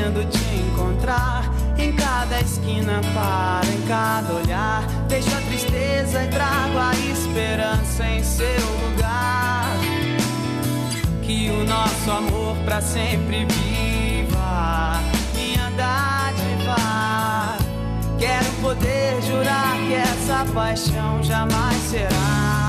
querendo te encontrar. Em cada esquina paro, em cada olhar. Deixo a tristeza e trago a esperança em seu lugar. Que o nosso amor pra sempre viva, minha dádiva. Quero poder jurar que essa paixão jamais será